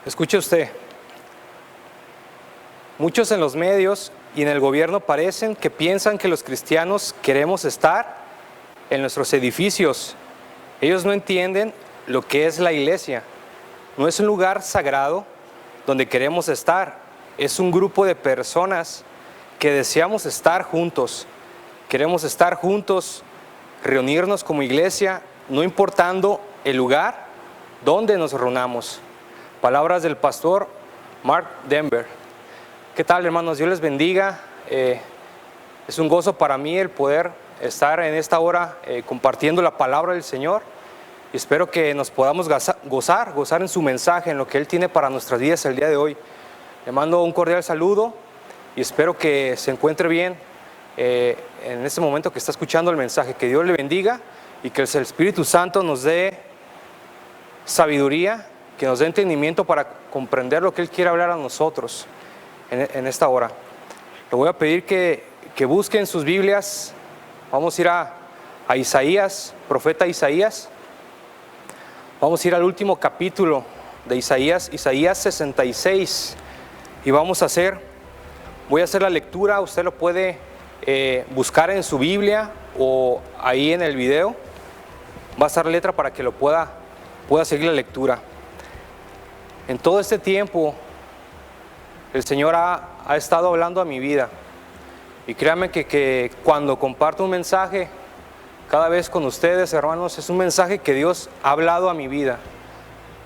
Escuche usted, muchos en los medios y en el gobierno parecen que piensan que los cristianos queremos estar en nuestros edificios. Ellos no entienden lo que es la iglesia. No es un lugar sagrado donde queremos estar. Es un grupo de personas que deseamos estar juntos. Queremos estar juntos, reunirnos como iglesia, no importando el lugar donde nos reunamos. Palabras del pastor Mark Denver. ¿Qué tal, hermanos? Dios les bendiga. Es un gozo para mí el poder estar en esta hora compartiendo la palabra del Señor. Y espero que nos podamos gozar en su mensaje, en lo que Él tiene para nuestras vidas el día de hoy. Le mando un cordial saludo y espero que se encuentre bien en este momento que está escuchando el mensaje. Que Dios le bendiga y que el Espíritu Santo nos dé sabiduría, que nos dé entendimiento para comprender lo que Él quiere hablar a nosotros en esta hora. Le voy a pedir que busquen sus Biblias. Vamos a ir a Isaías, profeta Isaías. Vamos a ir al último capítulo de Isaías, Isaías 66. Y voy a hacer la lectura. Usted lo puede buscar en su Biblia o ahí en el video. Va a estar la letra para que lo pueda seguir la lectura. En todo este tiempo, el Señor ha estado hablando a mi vida. Y créanme que cuando comparto un mensaje, cada vez con ustedes, hermanos, es un mensaje que Dios ha hablado a mi vida.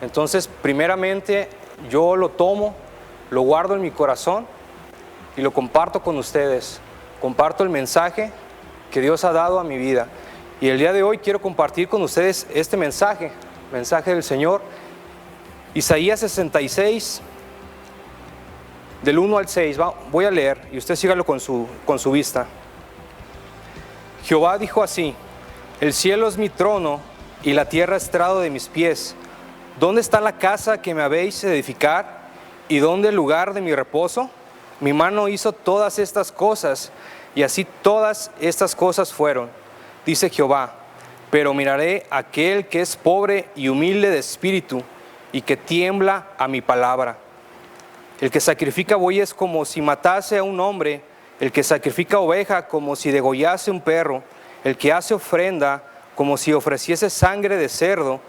Entonces, primeramente, yo lo tomo, lo guardo en mi corazón y lo comparto con ustedes. Comparto el mensaje que Dios ha dado a mi vida. Y el día de hoy quiero compartir con ustedes este mensaje del Señor. Isaías 66, del 1 al 6, voy a leer y usted sígalo con su vista. Jehová dijo así: el cielo es mi trono y la tierra estrado de mis pies. ¿Dónde está la casa que me habéis de edificar? ¿Y dónde el lugar de mi reposo? Mi mano hizo todas estas cosas, y así todas estas cosas fueron, dice Jehová. Pero miraré a aquel que es pobre y humilde de espíritu, y que tiembla a mi palabra. El que sacrifica bueyes como si matase a un hombre, el que sacrifica oveja como si degollase un perro, el que hace ofrenda como si ofreciese sangre de cerdo,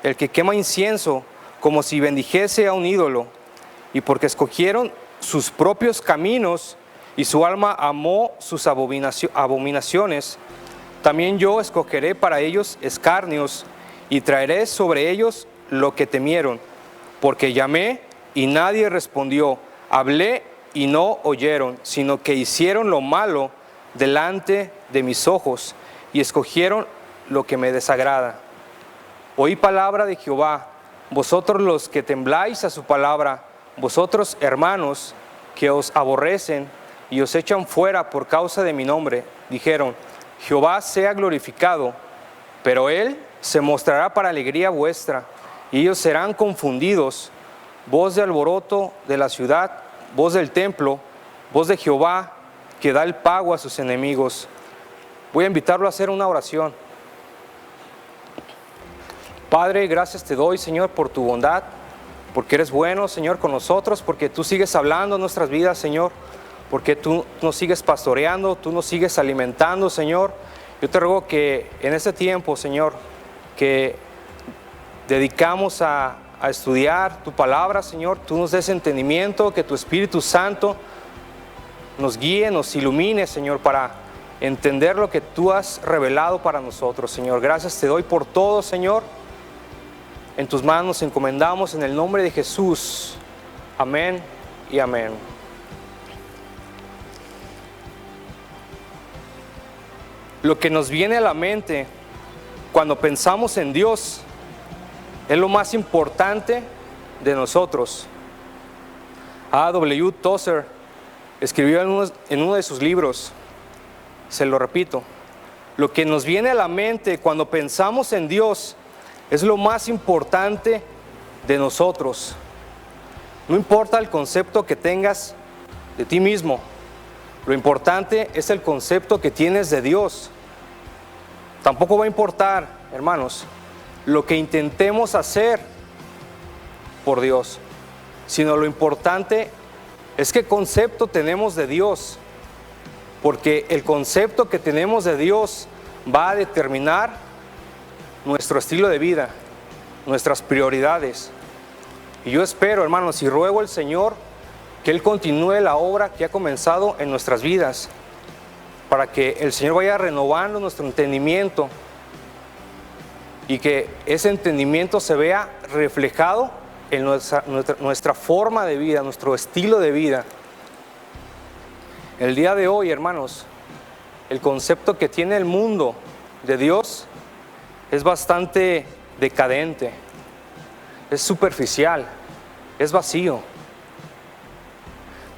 el que quema incienso como si bendijese a un ídolo. Y porque escogieron sus propios caminos y su alma amó sus abominaciones, también yo escogeré para ellos escarnios y traeré sobre ellos lo que temieron. Porque llamé y nadie respondió, hablé y no oyeron, sino que hicieron lo malo delante de mis ojos y escogieron lo que me desagrada. Oí palabra de Jehová, vosotros los que tembláis a su palabra, vosotros hermanos que os aborrecen y os echan fuera por causa de mi nombre, dijeron: Jehová sea glorificado, pero Él se mostrará para alegría vuestra, y ellos serán confundidos. Voz de alboroto de la ciudad, voz del templo, voz de Jehová que da el pago a sus enemigos. Voy a invitarlo a hacer una oración. Padre, gracias te doy, Señor, por tu bondad, porque eres bueno, Señor, con nosotros, porque tú sigues hablando en nuestras vidas, Señor, porque tú nos sigues pastoreando, tú nos sigues alimentando, Señor. Yo te ruego que en este tiempo, Señor, que dedicamos a estudiar tu palabra, Señor, tú nos des entendimiento, que tu Espíritu Santo nos guíe, nos ilumine, Señor, para entender lo que tú has revelado para nosotros, Señor. Gracias te doy por todo, Señor. En tus manos nos encomendamos en el nombre de Jesús. Amén y amén. Lo que nos viene a la mente cuando pensamos en Dios es lo más importante de nosotros. A.W. Tozer escribió en uno de sus libros, se lo repito: lo que nos viene a la mente cuando pensamos en Dios es lo más importante de nosotros. No importa el concepto que tengas de ti mismo, lo importante es el concepto que tienes de Dios. Tampoco va a importar, hermanos, lo que intentemos hacer por Dios. sino lo importante es qué concepto tenemos de Dios, porque el concepto que tenemos de Dios va a determinar nuestro estilo de vida, nuestras prioridades. Y yo espero, hermanos, y ruego al Señor que Él continúe la obra que ha comenzado en nuestras vidas, para que el Señor vaya renovando nuestro entendimiento y que ese entendimiento se vea reflejado en nuestra forma de vida, nuestro estilo de vida. El día de hoy, hermanos, el concepto que tiene el mundo de Dios es bastante decadente, es superficial, es vacío.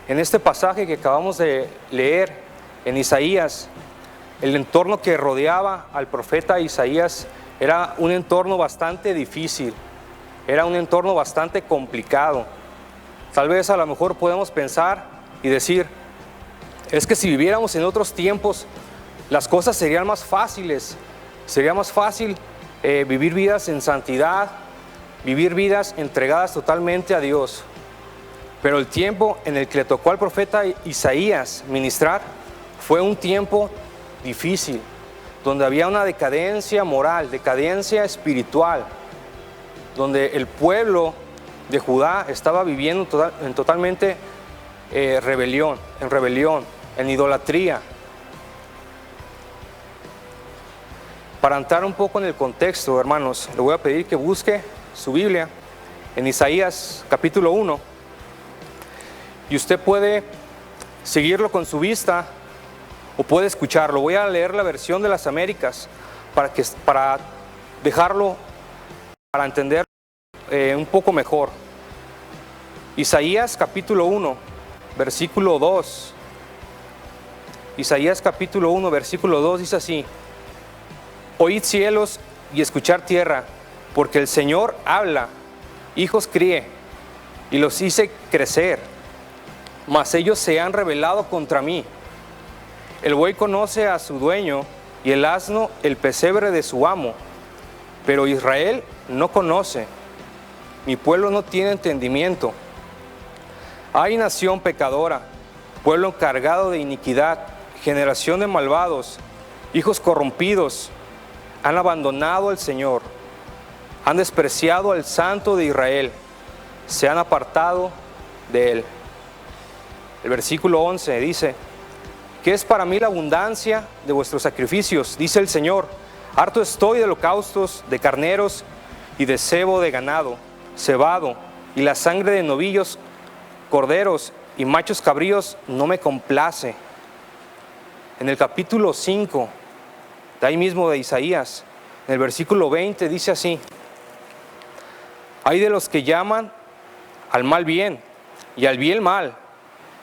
En este pasaje que acabamos de leer en Isaías, el entorno que rodeaba al profeta Isaías era un entorno bastante difícil, era un entorno bastante complicado. Tal vez a lo mejor podemos pensar y decir, es que si viviéramos en otros tiempos, las cosas serían más fáciles, sería más fácil vivir vidas en santidad, vivir vidas entregadas totalmente a Dios. Pero el tiempo en el que le tocó al profeta Isaías ministrar fue un tiempo difícil, donde había una decadencia moral, decadencia espiritual, donde el pueblo de Judá estaba viviendo totalmente rebelión, en idolatría. Para entrar un poco en el contexto, hermanos, le voy a pedir que busque su Biblia en Isaías capítulo 1, y usted puede seguirlo con su vista o puede escucharlo. Voy a leer la versión de las Américas para dejarlo, para entender un poco mejor. Isaías capítulo 1, versículo 2. Isaías capítulo 1, versículo 2 dice así: Oíd cielos y escuchar tierra, porque el Señor habla, hijos crié, y los hice crecer, mas ellos se han rebelado contra mí. El buey conoce a su dueño, y el asno el pesebre de su amo, pero Israel no conoce, mi pueblo no tiene entendimiento. Hay nación pecadora, pueblo encargado de iniquidad, generación de malvados, hijos corrompidos, han abandonado al Señor, han despreciado al Santo de Israel, se han apartado de Él. El versículo 11 dice: ¿Qué es para mí la abundancia de vuestros sacrificios? Dice el Señor. Harto estoy de holocaustos, de carneros y de cebo de ganado, cebado, y la sangre de novillos, corderos y machos cabríos no me complace. En el capítulo 5, de ahí mismo de Isaías, en el versículo 20 dice así: Hay de los que llaman al mal bien y al bien mal,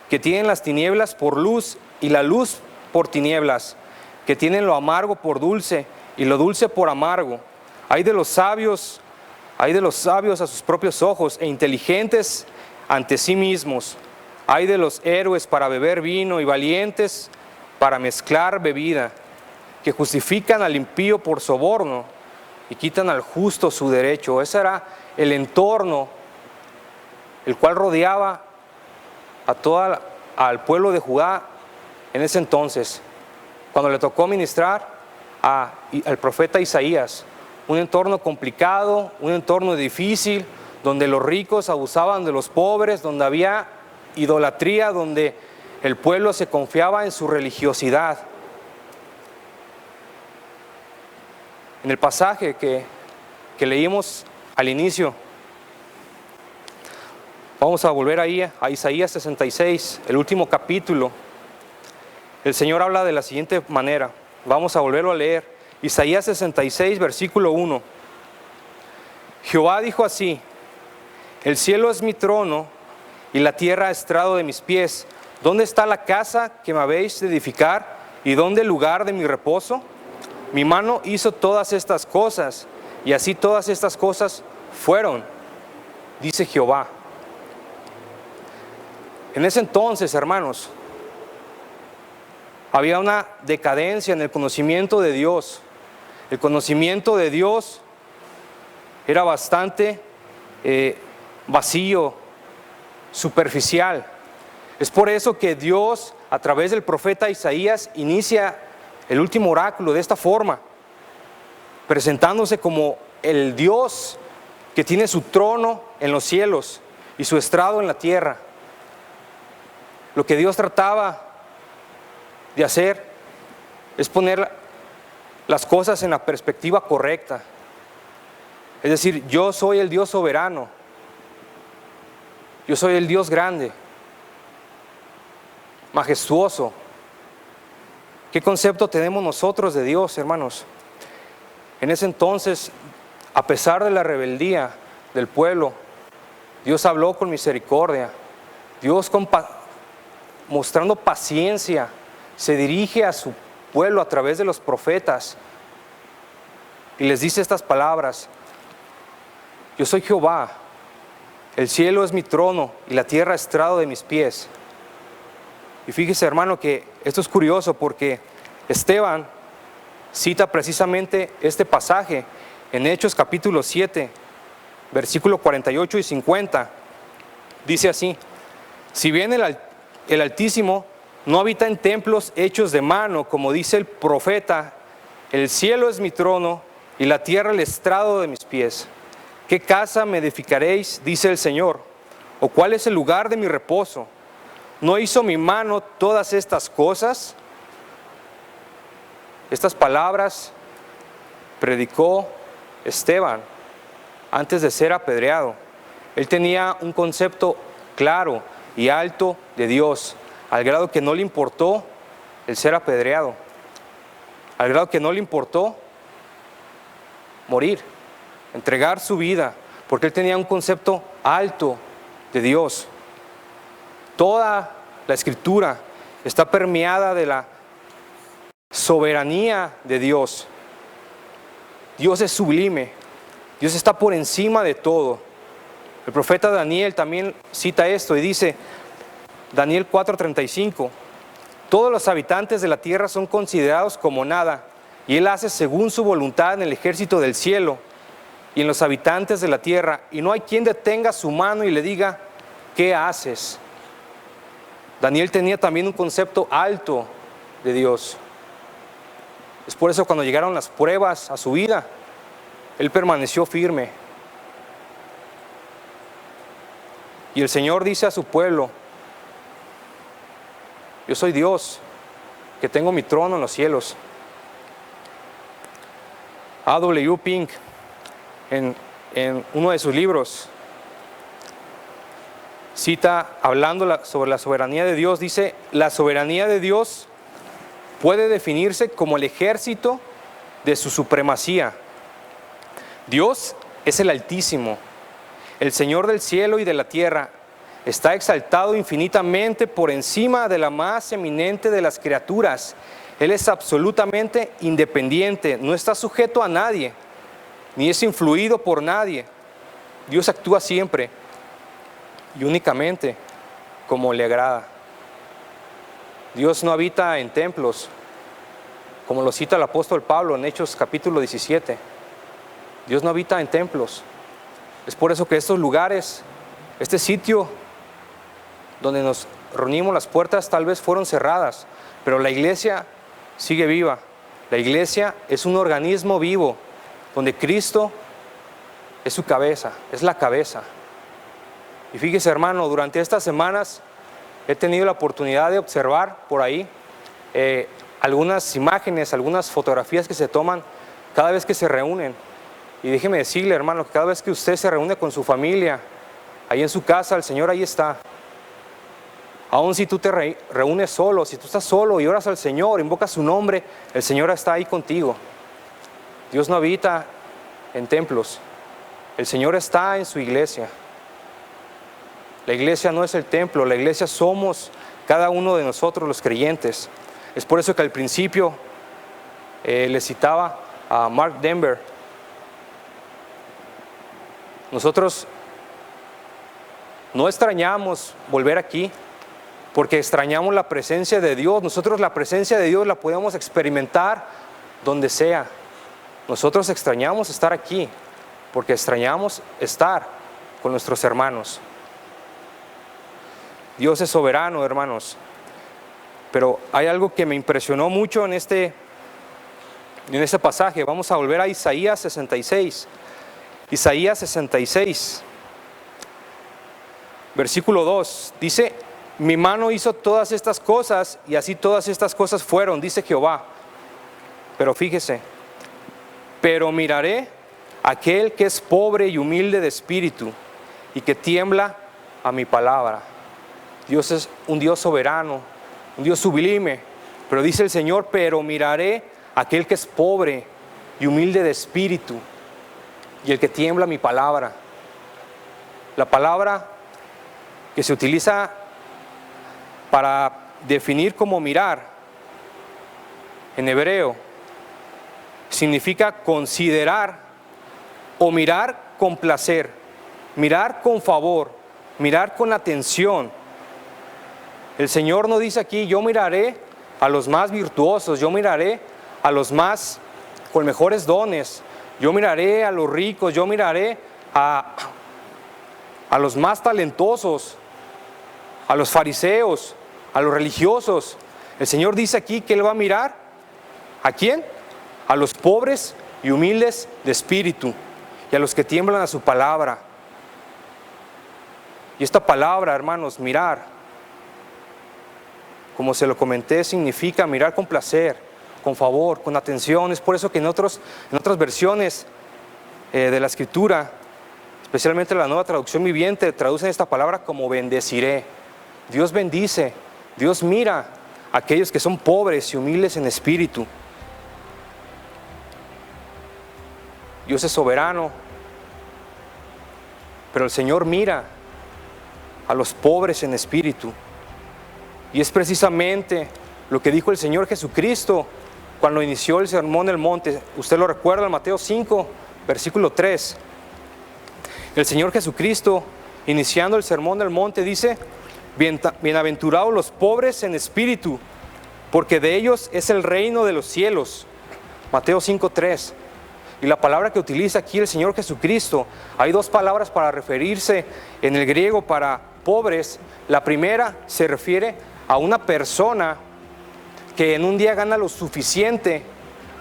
que tienen las tinieblas por luz y la luz por tinieblas, que tienen lo amargo por dulce y lo dulce por amargo. Hay de los sabios a sus propios ojos e inteligentes ante sí mismos. Hay de los héroes para beber vino y valientes para mezclar bebida, que justifican al impío por soborno y quitan al justo su derecho. Ese era el entorno el cual rodeaba al pueblo de Judá en ese entonces, cuando le tocó ministrar al profeta Isaías. Un entorno complicado, un entorno difícil, donde los ricos abusaban de los pobres, donde había idolatría, donde el pueblo se confiaba en su religiosidad. En el pasaje que leímos al inicio, vamos a volver ahí a Isaías 66, el último capítulo. El Señor habla de la siguiente manera. Vamos a volverlo a leer. Isaías 66, versículo 1. Jehová dijo así: El cielo es mi trono y la tierra estrado de mis pies. ¿Dónde está la casa que me habéis de edificar y dónde el lugar de mi reposo? Mi mano hizo todas estas cosas, y así todas estas cosas fueron, dice Jehová. En ese entonces, hermanos, había una decadencia en el conocimiento de Dios. El conocimiento de Dios era bastante vacío, superficial. Es por eso que Dios, a través del profeta Isaías, inicia el último oráculo de esta forma, presentándose como el Dios que tiene su trono en los cielos y su estrado en la tierra. Lo que Dios trataba de hacer es poner las cosas en la perspectiva correcta. Es decir, yo soy el Dios soberano, yo soy el Dios grande, majestuoso. ¿Qué concepto tenemos nosotros de Dios, hermanos? En ese entonces, a pesar de la rebeldía del pueblo, Dios habló con misericordia. Dios mostrando paciencia se dirige a su pueblo a través de los profetas y les dice estas palabras: yo soy Jehová, el cielo es mi trono y la tierra estrado de mis pies. Y fíjese, hermano, que esto es curioso porque Esteban cita precisamente este pasaje en Hechos capítulo 7, versículo 48 y 50. Dice así: si bien el Altísimo no habita en templos hechos de mano, como dice el profeta, el cielo es mi trono y la tierra el estrado de mis pies. ¿Qué casa me edificaréis? Dice el Señor. ¿O cuál es el lugar de mi reposo? ¿No hizo mi mano todas estas cosas? Estas palabras predicó Esteban antes de ser apedreado. Él tenía un concepto claro y alto de Dios, al grado que no le importó el ser apedreado, al grado que no le importó morir, entregar su vida, porque él tenía un concepto alto de Dios. Toda la Escritura está permeada de la soberanía de Dios. Dios es sublime, Dios está por encima de todo. El profeta Daniel también cita esto y dice, Daniel 4:35, todos los habitantes de la tierra son considerados como nada, y Él hace según su voluntad en el ejército del cielo y en los habitantes de la tierra, y no hay quien detenga su mano y le diga, ¿qué haces? Daniel tenía también un concepto alto de Dios. Es por eso cuando llegaron las pruebas a su vida, él permaneció firme. Y el Señor dice a su pueblo, yo soy Dios, que tengo mi trono en los cielos. A.W. Pink, en uno de sus libros, cita, hablando sobre la soberanía de Dios, dice, la soberanía de Dios puede definirse como el ejército de su supremacía. Dios es el Altísimo, el Señor del cielo y de la tierra. Está exaltado infinitamente por encima de la más eminente de las criaturas. Él es absolutamente independiente, no está sujeto a nadie, ni es influido por nadie. Dios actúa siempre y únicamente como le agrada. Dios no habita en templos, como lo cita el apóstol Pablo en Hechos capítulo 17. Dios no habita en templos. Es por eso que estos lugares, este sitio donde nos reunimos, las puertas tal vez fueron cerradas, pero la iglesia sigue viva. La iglesia es un organismo vivo, donde Cristo es su cabeza, es la cabeza. Y fíjese, hermano, durante estas semanas he tenido la oportunidad de observar por ahí algunas imágenes, algunas fotografías que se toman cada vez que se reúnen. Y déjeme decirle, hermano, que cada vez que usted se reúne con su familia, ahí en su casa, el Señor ahí está. Aun si tú te reúnes solo, si tú estás solo y oras al Señor, invocas su nombre, el Señor está ahí contigo. Dios no habita en templos, el Señor está en su iglesia. La iglesia no es el templo, la iglesia somos cada uno de nosotros los creyentes. Es por eso que al principio le citaba a Mark Denver. Nosotros no extrañamos volver aquí porque extrañamos la presencia de Dios. Nosotros la presencia de Dios la podemos experimentar donde sea. Nosotros extrañamos estar aquí porque extrañamos estar con nuestros hermanos. Dios es soberano, hermanos. Pero hay algo que me impresionó mucho en este pasaje. Vamos a volver a Isaías 66. Isaías 66, versículo 2. Dice: mi mano hizo todas estas cosas y así todas estas cosas fueron, dice Jehová. Pero fíjese: pero miraré a aquel que es pobre y humilde de espíritu y que tiembla a mi palabra. Dios es un Dios soberano, un Dios sublime. Pero dice el Señor: pero miraré a aquel que es pobre y humilde de espíritu y el que tiembla a mi palabra. La palabra que se utiliza para definir como mirar en hebreo significa considerar o mirar con placer, mirar con favor, mirar con atención. El Señor nos dice aquí: yo miraré a los más virtuosos, yo miraré a los más con mejores dones, yo miraré a los ricos, yo miraré a los más talentosos, a los fariseos, a los religiosos. El Señor dice aquí que Él va a mirar ¿a quién? A los pobres y humildes de espíritu y a los que tiemblan a su palabra. Y esta palabra, hermanos, mirar, como se lo comenté, significa mirar con placer, con favor, con atención. Es por eso que en otras versiones de la Escritura, especialmente la Nueva Traducción Viviente, traducen esta palabra como bendeciré. Dios bendice, Dios mira a aquellos que son pobres y humildes en espíritu. Dios es soberano, pero el Señor mira a los pobres en espíritu. Y es precisamente lo que dijo el Señor Jesucristo cuando inició el Sermón del Monte. Usted lo recuerda en Mateo 5, versículo 3. El Señor Jesucristo, iniciando el Sermón del Monte, dice: bienaventurados los pobres en espíritu, porque de ellos es el reino de los cielos. Mateo 5, 3. Y la palabra que utiliza aquí el Señor Jesucristo, hay dos palabras para referirse en el griego para pobres. La primera se refiere a una persona que en un día gana lo suficiente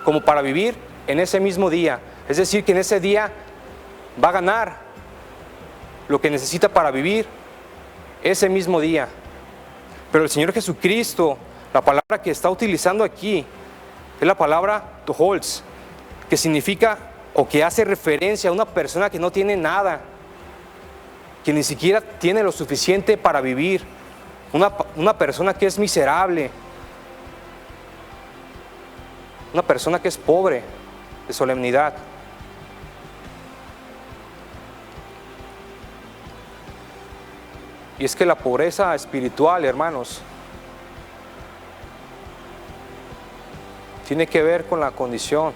como para vivir en ese mismo día. Es decir, que en ese día va a ganar lo que necesita para vivir ese mismo día. Pero el Señor Jesucristo, la palabra que está utilizando aquí es la palabra toholz, que significa o que hace referencia a una persona que no tiene nada, que ni siquiera tiene lo suficiente para vivir, una persona que es miserable, una persona que es pobre de solemnidad. Y es que la pobreza espiritual, hermanos, tiene que ver con la condición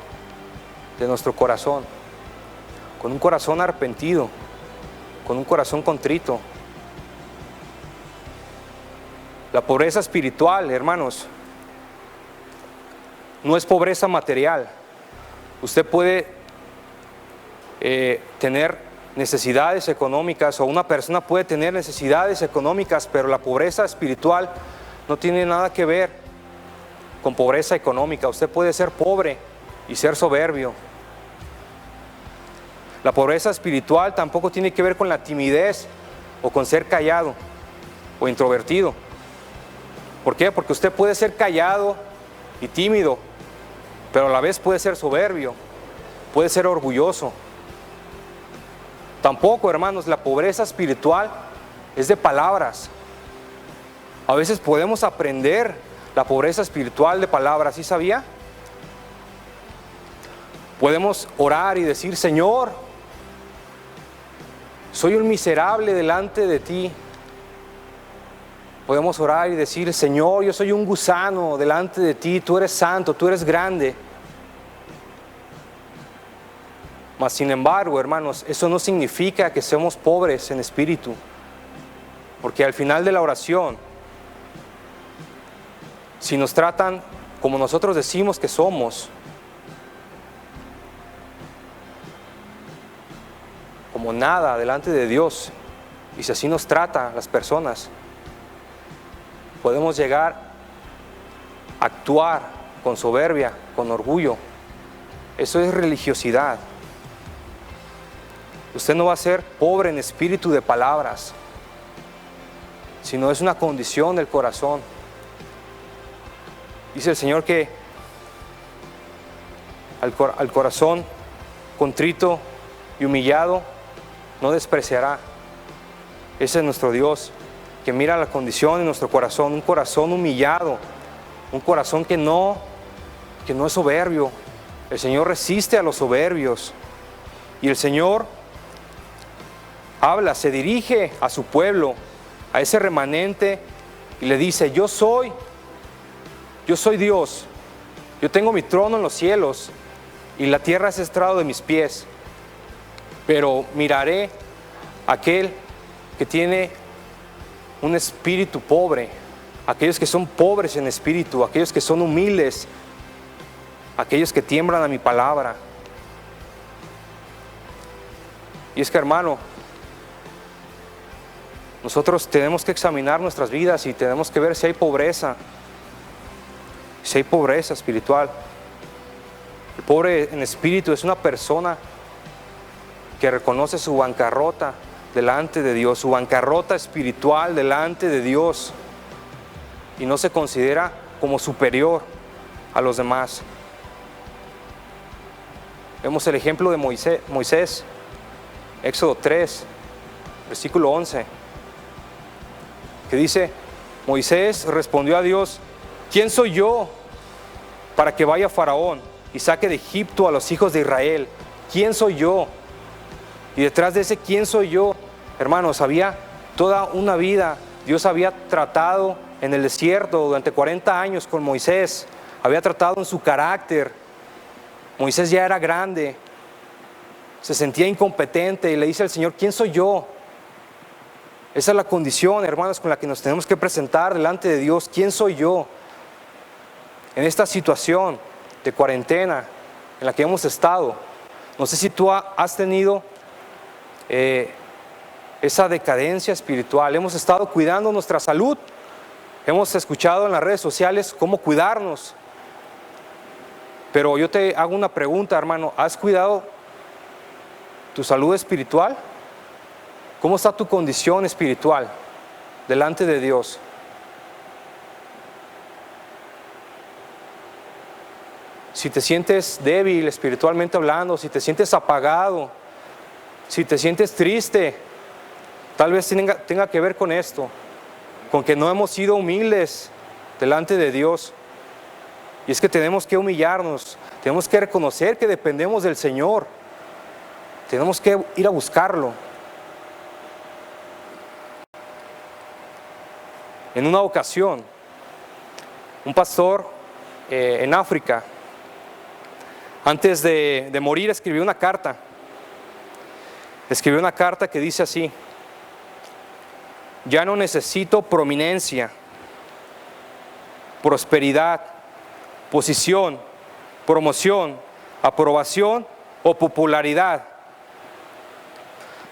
de nuestro corazón, con un corazón arrepentido, con un corazón contrito. La pobreza espiritual, hermanos, no es pobreza material. Usted puede tener necesidades económicas, o una persona puede tener necesidades económicas, pero la pobreza espiritual no tiene nada que ver con pobreza económica. Usted puede ser pobre y ser soberbio. La pobreza espiritual tampoco tiene que ver con la timidez o con ser callado o introvertido. ¿Por qué? Porque usted puede ser callado y tímido, pero a la vez puede ser soberbio, puede ser orgulloso. Tampoco, hermanos, la pobreza espiritual es de palabras. A veces podemos aprender la pobreza espiritual de palabras, ¿sí sabía? Podemos orar y decir: Señor, soy un miserable delante de ti. Podemos orar y decir: Señor, yo soy un gusano delante de ti, tú eres santo, tú eres grande. Mas sin embargo, hermanos, eso no significa que seamos pobres en espíritu, porque al final de la oración, si nos tratan como nosotros decimos que somos, como nada delante de Dios, y si así nos trata las personas, podemos llegar a actuar con soberbia, con orgullo. Eso es religiosidad. Usted no va a ser pobre en espíritu de palabras, sino es una condición del corazón. Dice el Señor que al corazón contrito y humillado no despreciará. Ese es nuestro Dios, que mira la condición de nuestro corazón, un corazón humillado, un corazón que no es soberbio. El Señor resiste a los soberbios. Y el Señor habla, se dirige a su pueblo, a ese remanente, y le dice: yo soy Dios, yo tengo mi trono en los cielos, y la tierra es estrado de mis pies, pero miraré a aquel que tiene un espíritu pobre, aquellos que son pobres en espíritu, aquellos que son humildes, aquellos que tiemblan a mi palabra. Y es que, hermano, nosotros tenemos que examinar nuestras vidas y tenemos que ver si hay pobreza espiritual. El pobre en espíritu es una persona que reconoce su bancarrota delante de Dios, su bancarrota espiritual delante de Dios, y no se considera como superior a los demás. Vemos el ejemplo de Moisés, Éxodo 3, versículo 11, que dice: Moisés respondió a Dios: ¿quién soy yo para que vaya Faraón y saque de Egipto a los hijos de Israel? ¿Quién soy yo? Y detrás de ese ¿quién soy yo?, hermanos, había toda una vida. Dios había tratado en el desierto durante 40 años con Moisés, había tratado en su carácter. Moisés ya era grande, se sentía incompetente, y le dice al Señor: ¿quién soy yo? Esa es la condición, hermanos, con la que nos tenemos que presentar delante de Dios. ¿Quién soy yo? En esta situación de cuarentena en la que hemos estado, no sé si tú has tenido esa decadencia espiritual. Hemos estado cuidando nuestra salud, hemos escuchado en las redes sociales cómo cuidarnos, pero yo te hago una pregunta, hermano: ¿has cuidado tu salud espiritual? ¿Cómo está tu condición espiritual delante de Dios? Si te sientes débil espiritualmente hablando, si te sientes apagado, si te sientes triste, tal vez tenga que ver con esto, con que no hemos sido humildes delante de Dios. Y es que tenemos que humillarnos, tenemos que reconocer que dependemos del Señor, tenemos que ir a buscarlo. En una ocasión, un pastor en África, antes de morir, escribió una carta. Escribió una carta que dice así: ya no necesito prominencia, prosperidad, posición, promoción, aprobación o popularidad.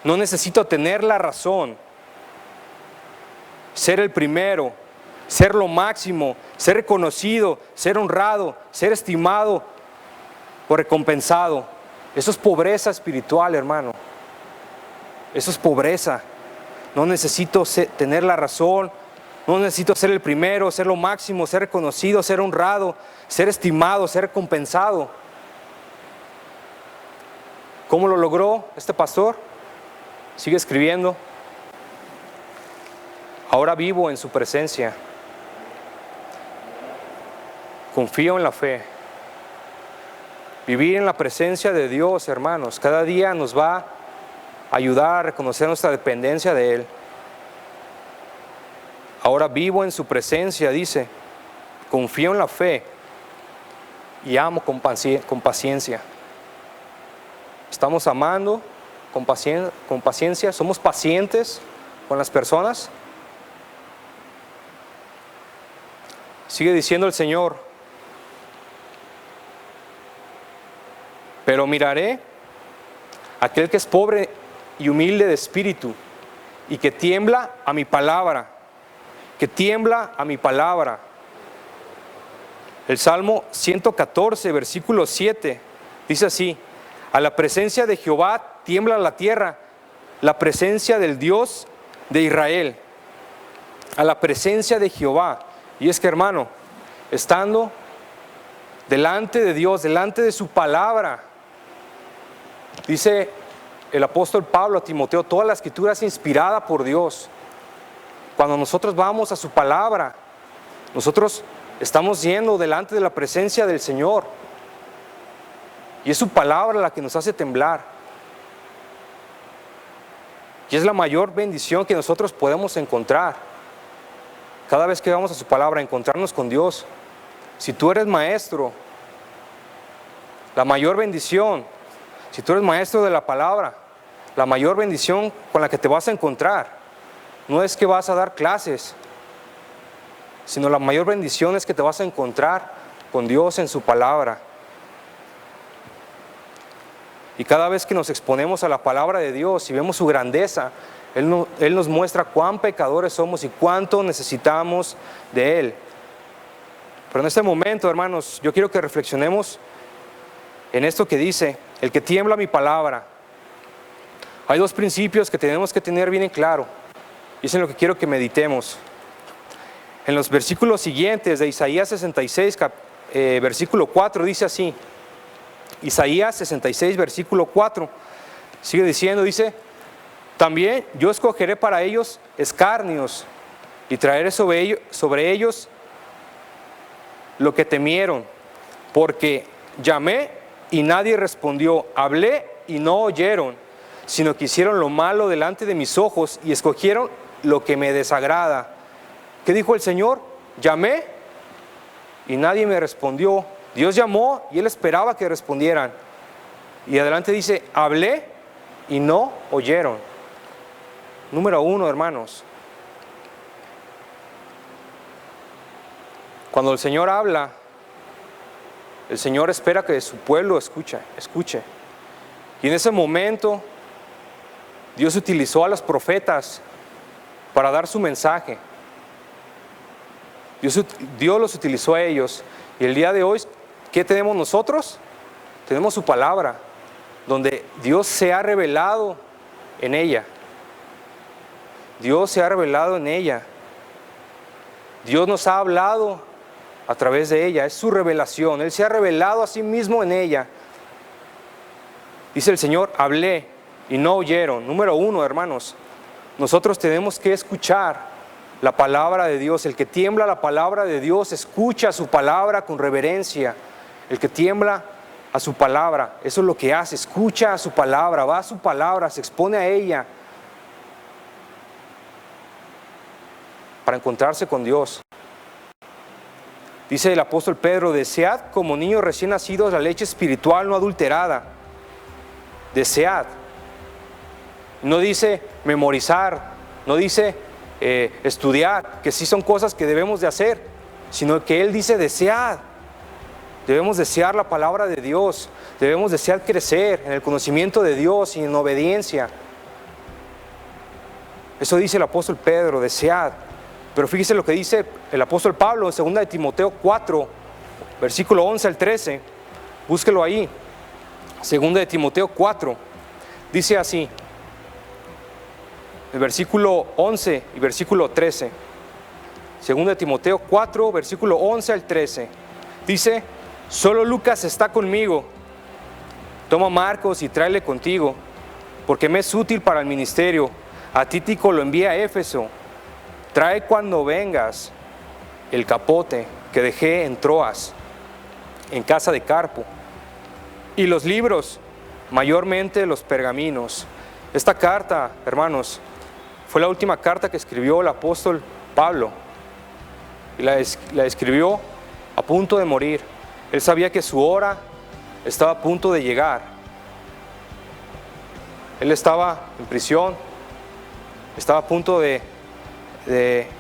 No necesito tener la razón, ser el primero, ser lo máximo, ser reconocido, ser honrado, ser estimado o recompensado. Eso es pobreza espiritual, hermano. Eso es pobreza. No necesito tener la razón, no necesito ser el primero, ser lo máximo, ser reconocido, ser honrado, ser estimado, ser recompensado. ¿Cómo lo logró este pastor? Sigue escribiendo: ahora vivo en su presencia, confío en la fe. Vivir en la presencia de Dios, hermanos, cada día nos va a ayudar a reconocer nuestra dependencia de Él. Ahora vivo en su presencia, dice, confío en la fe y amo con paciencia. Estamos amando con paciencia, somos pacientes con las personas. Sigue diciendo el Señor: pero miraré a aquel que es pobre y humilde de espíritu y que tiembla a mi palabra, que tiembla a mi palabra. El Salmo 114, versículo 7, dice así: a la presencia de Jehová tiembla la tierra, la presencia del Dios de Israel. A la presencia de Jehová. Y es que, hermano, estando delante de Dios, delante de su palabra, dice el apóstol Pablo a Timoteo, toda la escritura es inspirada por Dios. Cuando nosotros vamos a su palabra, nosotros estamos yendo delante de la presencia del Señor. Y es su palabra la que nos hace temblar. Y es la mayor bendición que nosotros podemos encontrar. Cada vez que vamos a su palabra, encontrarnos con Dios. Si tú eres maestro, la mayor bendición, si tú eres maestro de la palabra, la mayor bendición con la que te vas a encontrar, no es que vas a dar clases, sino la mayor bendición es que te vas a encontrar con Dios en su palabra. Y cada vez que nos exponemos a la palabra de Dios y vemos su grandeza, Él nos muestra cuán pecadores somos y cuánto necesitamos de Él. Pero en este momento, hermanos, yo quiero que reflexionemos en esto que dice: el que tiembla mi palabra. Hay dos principios que tenemos que tener bien en claro, y es en lo que quiero que meditemos. En los versículos siguientes de Isaías 66, versículo 4, dice así. Isaías 66, versículo 4, sigue diciendo, dice: también yo escogeré para ellos escarnios y traeré sobre ellos lo que temieron, porque llamé y nadie respondió, hablé y no oyeron, sino que hicieron lo malo delante de mis ojos y escogieron lo que me desagrada. ¿Qué dijo el Señor? Llamé y nadie me respondió. Dios llamó y Él esperaba que respondieran. Y adelante dice: hablé y no oyeron. Número uno, hermanos, cuando el Señor habla, el Señor espera que su pueblo escuche. Y en ese momento Dios utilizó a los profetas para dar su mensaje. Dios los utilizó a ellos. Y el día de hoy, ¿qué tenemos nosotros? Tenemos su palabra, donde Dios se ha revelado en ella. Dios se ha revelado en ella. Dios nos ha hablado a través de ella. Es su revelación. Él se ha revelado a sí mismo en ella. Dice el Señor: hablé y no oyeron. Número uno, hermanos, nosotros tenemos que escuchar la palabra de Dios. El que tiembla la palabra de Dios escucha su palabra con reverencia. El que tiembla a su palabra, eso es lo que hace, escucha a su palabra, va a su palabra, se expone a ella para encontrarse con Dios. Dice el apóstol Pedro: desead como niños recién nacidos la leche espiritual no adulterada. Desead. No dice memorizar, no dice estudiar, que sí son cosas que debemos de hacer, sino que Él dice desead. Debemos desear la palabra de Dios, debemos desear crecer en el conocimiento de Dios y en obediencia. Eso dice el apóstol Pedro, desead. Pero fíjese lo que dice el apóstol Pablo en 2 de Timoteo 4, versículo 11 al 13. Búsquelo ahí. 2 de Timoteo 4, dice así, el versículo 11 y versículo 13. 2 de Timoteo 4, versículo 11 al 13. Dice: solo Lucas está conmigo. Toma Marcos y tráele contigo, porque me es útil para el ministerio. A Tíquico lo envía a Éfeso. Trae cuando vengas el capote que dejé en Troas, en casa de Carpo, y los libros, mayormente los pergaminos. Esta carta, hermanos, fue la última carta que escribió el apóstol Pablo, y la escribió a punto de morir. Él sabía que su hora estaba a punto de llegar. Él estaba en prisión, estaba a punto de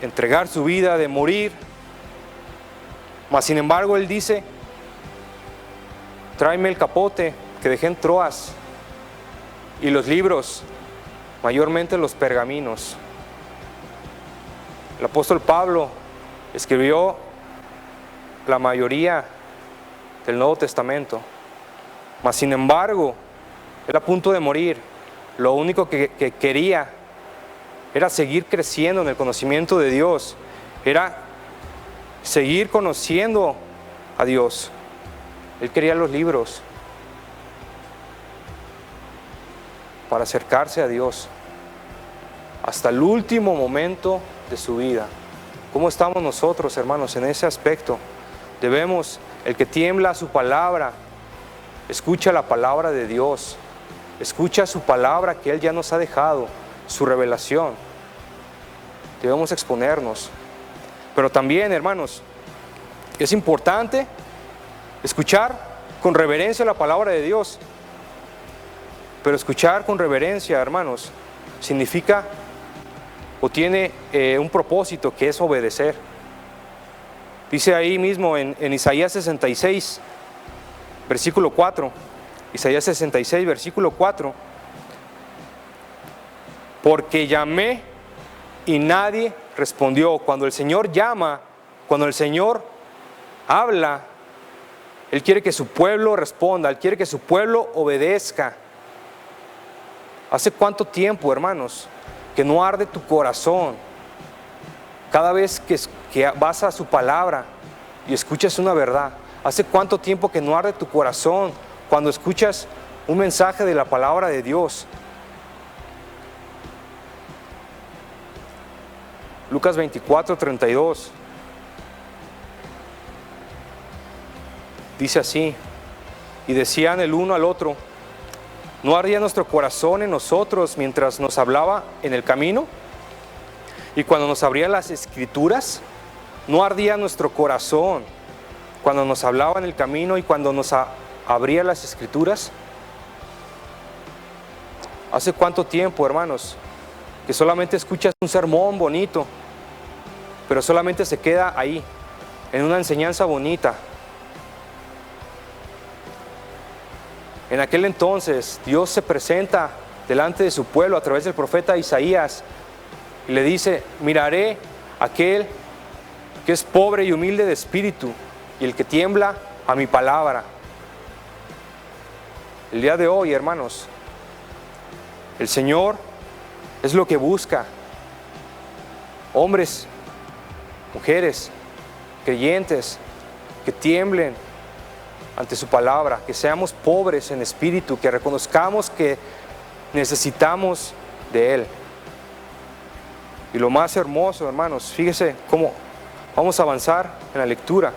entregar su vida, de morir. Mas sin embargo él dice: tráeme el capote que dejé en Troas y los libros, mayormente los pergaminos. El apóstol Pablo escribió la mayoría del Nuevo Testamento, mas sin embargo, él a punto de morir, lo único que quería era seguir creciendo en el conocimiento de Dios, era seguir conociendo a Dios. Él quería los libros para acercarse a Dios hasta el último momento de su vida. ¿Cómo estamos nosotros, hermanos, en ese aspecto? Debemos, el que tiembla a su palabra, escucha la palabra de Dios, escucha su palabra que Él ya nos ha dejado, su revelación. Debemos exponernos. Pero también, hermanos, es importante escuchar con reverencia la palabra de Dios. Pero escuchar con reverencia, hermanos, significa o tiene un propósito, que es obedecer. Dice ahí mismo en Isaías 66, versículo 4, Isaías 66, versículo 4, porque llamé y nadie respondió. Cuando el Señor llama, cuando el Señor habla, Él quiere que su pueblo responda, Él quiere que su pueblo obedezca. ¿Hace cuánto tiempo, hermanos, que no arde tu corazón cada vez que vas a su palabra y escuchas una verdad? ¿Hace cuánto tiempo que no arde tu corazón cuando escuchas un mensaje de la palabra de Dios? Lucas 24, 32 dice así: y decían el uno al otro, ¿no ardía nuestro corazón en nosotros mientras nos hablaba en el camino? Y cuando nos abría las escrituras, ¿no ardía nuestro corazón cuando nos hablaba en el camino y cuando nos abría las escrituras? ¿Hace cuánto tiempo, hermanos, que solamente escuchas un sermón bonito, pero solamente se queda ahí, en una enseñanza bonita? En aquel entonces, Dios se presenta delante de su pueblo a través del profeta Isaías y le dice: miraré a aquel que es pobre y humilde de espíritu y el que tiembla a mi palabra. El día de hoy, hermanos, el Señor es lo que busca. Hombres, mujeres, creyentes, que tiemblen ante su palabra, que seamos pobres en espíritu, que reconozcamos que necesitamos de Él. Y lo más hermoso, hermanos, fíjese cómo vamos a avanzar en la lectura.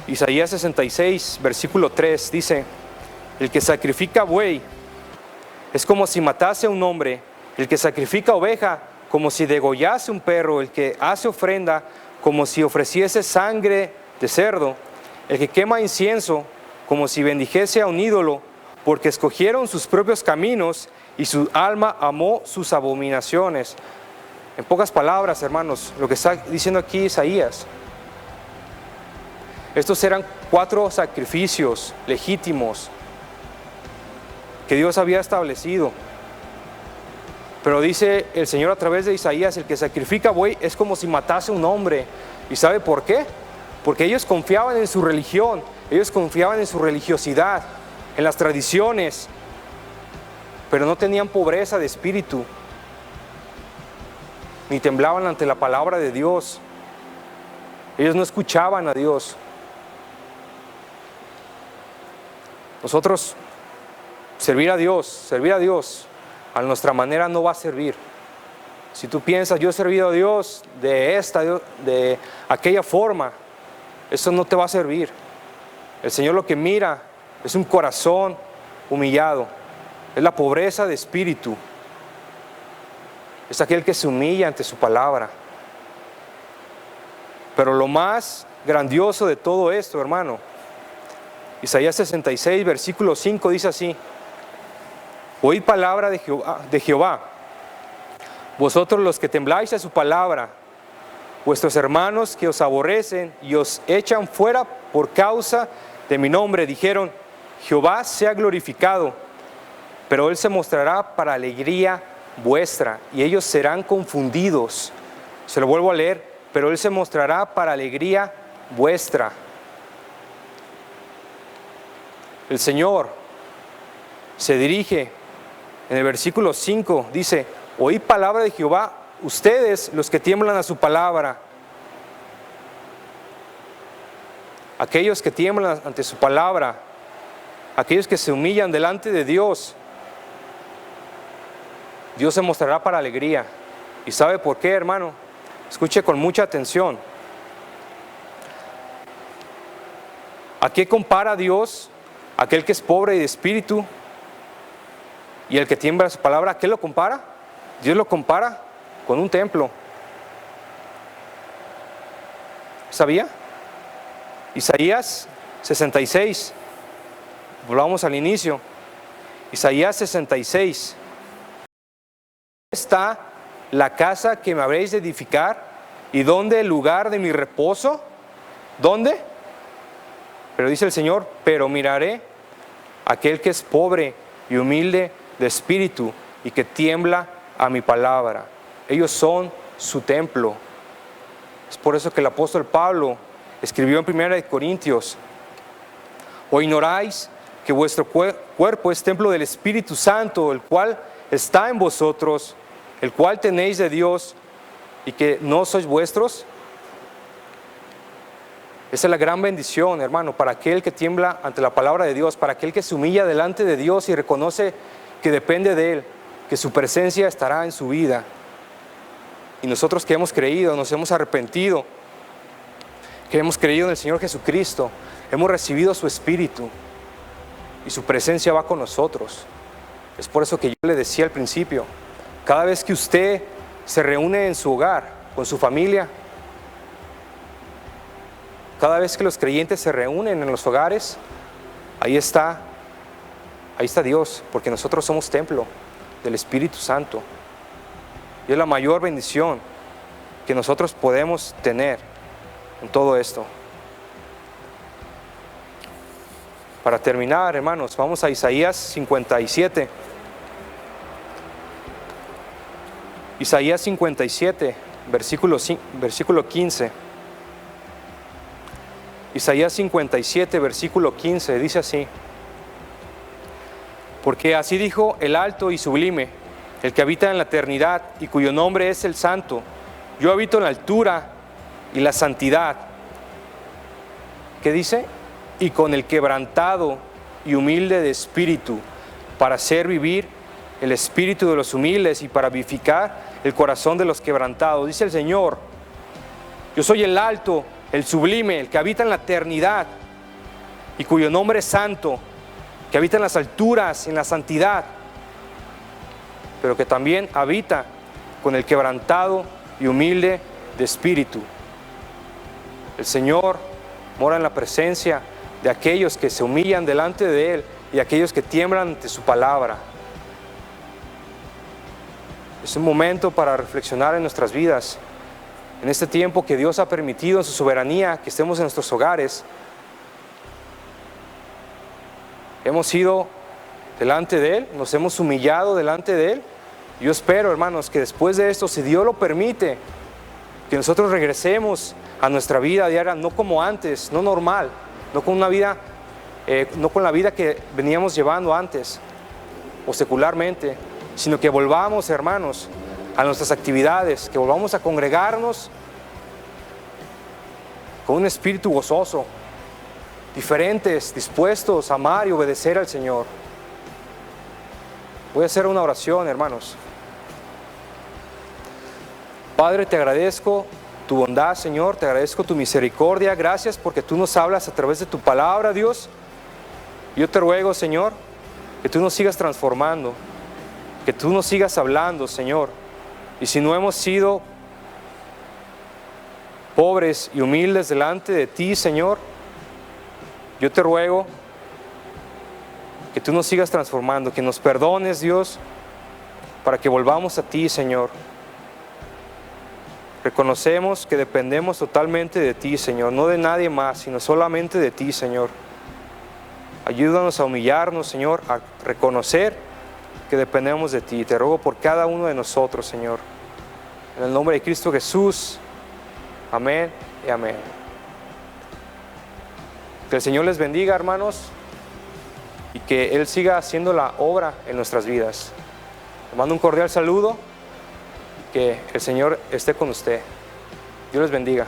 Isaías 66, versículo 3 dice: el que sacrifica buey es como si matase a un hombre, el que sacrifica oveja como si degollase un perro, el que hace ofrenda como si ofreciese sangre de cerdo, el que quema incienso como si bendijese a un ídolo, porque escogieron sus propios caminos y su alma amó sus abominaciones. En pocas palabras, hermanos, lo que está diciendo aquí Isaías, estos eran 4 sacrificios legítimos que Dios había establecido. Pero dice el Señor a través de Isaías: el que sacrifica buey es como si matase a un hombre. ¿Y sabe por qué? Porque ellos confiaban en su religión, ellos confiaban en su religiosidad, en las tradiciones, pero no tenían pobreza de espíritu, ni temblaban ante la palabra de Dios. Ellos no escuchaban a Dios. Nosotros, servir a Dios a nuestra manera no va a servir. Si tú piensas: yo he servido a Dios de aquella forma, eso no te va a servir. El Señor lo que mira es un corazón humillado, es la pobreza de espíritu, es aquel que se humilla ante su palabra. Pero lo más grandioso de todo esto, hermano, Isaías 66, versículo 5 dice así: oíd palabra de Jehová, vosotros los que tembláis a su palabra, vuestros hermanos que os aborrecen y os echan fuera por causa de mi nombre, dijeron: Jehová sea glorificado, pero Él se mostrará para alegría vuestra, y ellos serán confundidos. Se lo vuelvo a leer, pero Él se mostrará para alegría vuestra. El Señor se dirige en el versículo 5, dice: oíd palabra de Jehová, ustedes los que tiemblan a su palabra. Aquellos que tiemblan ante su palabra, aquellos que se humillan delante de Dios, Dios se mostrará para alegría. ¿Y sabe por qué, hermano? Escuche con mucha atención. ¿A qué compara Dios aquel que es pobre de espíritu y el que tiembla su palabra? ¿A qué lo compara? Dios lo compara con un templo. ¿Sabía? Isaías 66. Volvamos al inicio. Isaías 66. ¿Está la casa que me habréis de edificar? ¿Y dónde el lugar de mi reposo? ¿Dónde? Pero dice el Señor: pero miraré a aquel que es pobre y humilde de espíritu y que tiembla a mi palabra. Ellos son su templo. Es por eso que el apóstol Pablo escribió en 1 Corintios: ¿o ignoráis que vuestro cuerpo es templo del Espíritu Santo, el cual está en vosotros, el cual tenéis de Dios, y que no sois vuestros? Esa es la gran bendición, hermano, para aquel que tiembla ante la palabra de Dios, para aquel que se humilla delante de Dios y reconoce que depende de Él, que su presencia estará en su vida. Y nosotros que hemos creído, nos hemos arrepentido, que hemos creído en el Señor Jesucristo, hemos recibido su Espíritu y su presencia va con nosotros. Es por eso que yo le decía al principio, cada vez que usted se reúne en su hogar, con su familia, cada vez que los creyentes se reúnen en los hogares, ahí está Dios, porque nosotros somos templo del Espíritu Santo. Y es la mayor bendición que nosotros podemos tener en todo esto. Para terminar, hermanos, vamos a Isaías 57. Isaías 57, versículo 15. Isaías 57, versículo 15, dice así: porque así dijo el alto y sublime, el que habita en la eternidad y cuyo nombre es el Santo: yo habito en la altura y la santidad. ¿Qué dice? Y con el quebrantado y humilde de espíritu, para hacer vivir el espíritu de los humildes y para vivificar el corazón de los quebrantados. Dice el Señor: yo soy el alto, el sublime, el que habita en la eternidad y cuyo nombre es Santo, que habita en las alturas, en la santidad, pero que también habita con el quebrantado y humilde de espíritu. El Señor mora en la presencia de aquellos que se humillan delante de Él y aquellos que tiemblan ante su palabra. Es un momento para reflexionar en nuestras vidas, en este tiempo que Dios ha permitido en su soberanía que estemos en nuestros hogares. Hemos ido delante de Él, nos hemos humillado delante de Él. Yo espero, hermanos, que después de esto, si Dios lo permite, que nosotros regresemos a nuestra vida diaria, no como antes, no normal, no con una vida, no con la vida que veníamos llevando antes o secularmente, sino que volvamos, hermanos, a nuestras actividades, que volvamos a congregarnos con un espíritu gozoso, diferentes, dispuestos a amar y obedecer al Señor. Voy a hacer una oración, hermanos. Padre, te agradezco tu bondad, Señor, te agradezco tu misericordia. Gracias porque tú nos hablas a través de tu palabra, Dios. Yo te ruego, Señor, que tú nos sigas transformando, que tú nos sigas hablando, Señor. Y si no hemos sido pobres y humildes delante de ti, Señor, yo te ruego que tú nos sigas transformando, que nos perdones, Dios, para que volvamos a ti, Señor. Reconocemos que dependemos totalmente de ti, Señor, no de nadie más, sino solamente de ti, Señor. Ayúdanos a humillarnos, Señor, a reconocer que dependemos de ti. Te ruego por cada uno de nosotros, Señor. En el nombre de Cristo Jesús. Amén y amén. Que el Señor les bendiga, hermanos, y que Él siga haciendo la obra en nuestras vidas. Les mando un cordial saludo. Que el Señor esté con usted. Dios les bendiga.